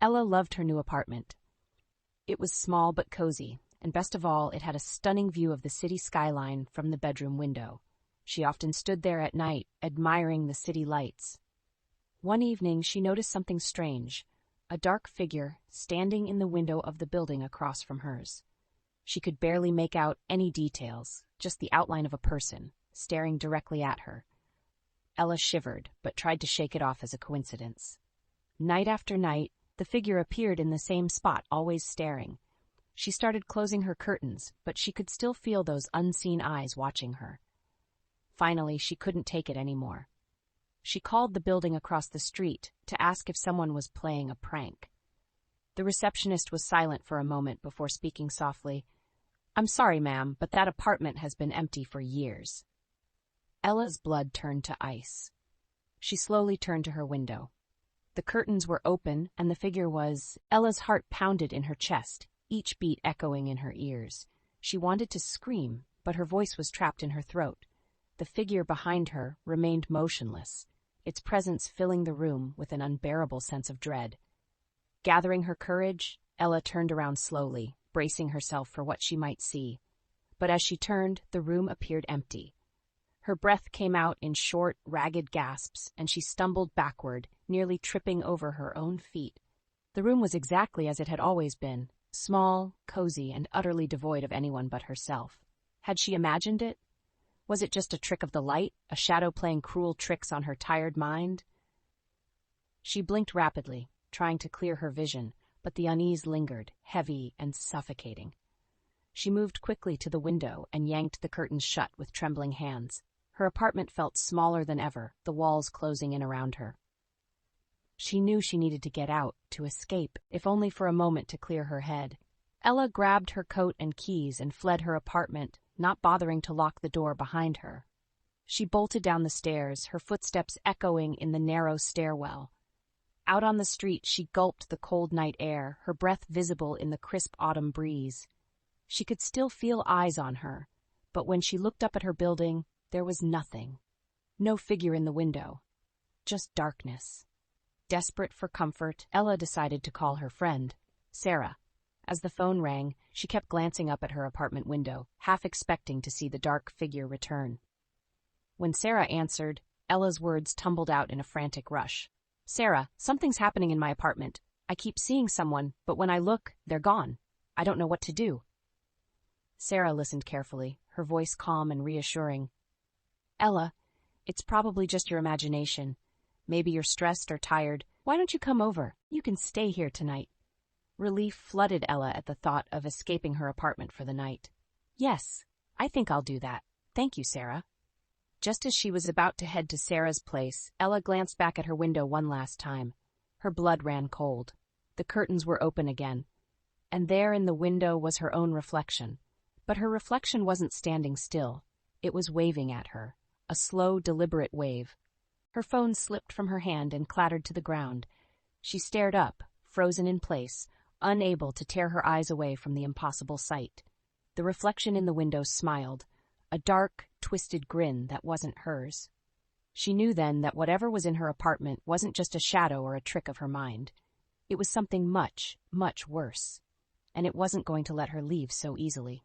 Ella loved her new apartment. It was small but cozy, and best of all, it had a stunning view of the city skyline from the bedroom window. She often stood there at night, admiring the city lights. One evening, she noticed something strange, a dark figure standing in the window of the building across from hers. She could barely make out any details, just the outline of a person, staring directly at her. Ella shivered, but tried to shake it off as a coincidence. Night after night, the figure appeared in the same spot, always staring. She started closing her curtains, but she could still feel those unseen eyes watching her. Finally, she couldn't take it anymore. She called the building across the street to ask if someone was playing a prank. The receptionist was silent for a moment before speaking softly. "I'm sorry, ma'am, but that apartment has been empty for years." Ella's blood turned to ice. She slowly turned to her window. The curtains were open, and the figure was... Ella's heart pounded in her chest, each beat echoing in her ears. She wanted to scream, but her voice was trapped in her throat. The figure behind her remained motionless, its presence filling the room with an unbearable sense of dread. Gathering her courage, Ella turned around slowly, bracing herself for what she might see. But as she turned, the room appeared empty. Her breath came out in short, ragged gasps, and she stumbled backward, nearly tripping over her own feet. The room was exactly as it had always been, small, cozy, and utterly devoid of anyone but herself. Had she imagined it? Was it just a trick of the light, a shadow playing cruel tricks on her tired mind? She blinked rapidly, trying to clear her vision, but the unease lingered, heavy and suffocating. She moved quickly to the window and yanked the curtains shut with trembling hands. Her apartment felt smaller than ever, the walls closing in around her. She knew she needed to get out, to escape, if only for a moment to clear her head. Ella grabbed her coat and keys and fled her apartment, not bothering to lock the door behind her. She bolted down the stairs, her footsteps echoing in the narrow stairwell. Out on the street, she gulped the cold night air, her breath visible in the crisp autumn breeze. She could still feel eyes on her, but when she looked up at her building, there was nothing. No figure in the window. Just darkness. Desperate for comfort, Ella decided to call her friend, Sarah. As the phone rang, she kept glancing up at her apartment window, half expecting to see the dark figure return. When Sarah answered, Ella's words tumbled out in a frantic rush. "Sarah, something's happening in my apartment. I keep seeing someone, but when I look, they're gone. I don't know what to do." Sarah listened carefully, her voice calm and reassuring. "Ella, it's probably just your imagination. Maybe you're stressed or tired. Why don't you come over? You can stay here tonight." Relief flooded Ella at the thought of escaping her apartment for the night. "Yes, I think I'll do that. Thank you, Sarah." Just as she was about to head to Sarah's place, Ella glanced back at her window one last time. Her blood ran cold. The curtains were open again, and there in the window was her own reflection. But her reflection wasn't standing still. It was waving at her, a slow, deliberate wave. Her phone slipped from her hand and clattered to the ground. She stared up, frozen in place, unable to tear her eyes away from the impossible sight. The reflection in the window smiled, a dark, twisted grin that wasn't hers. She knew then that whatever was in her apartment wasn't just a shadow or a trick of her mind. It was something much, much worse, and it wasn't going to let her leave so easily.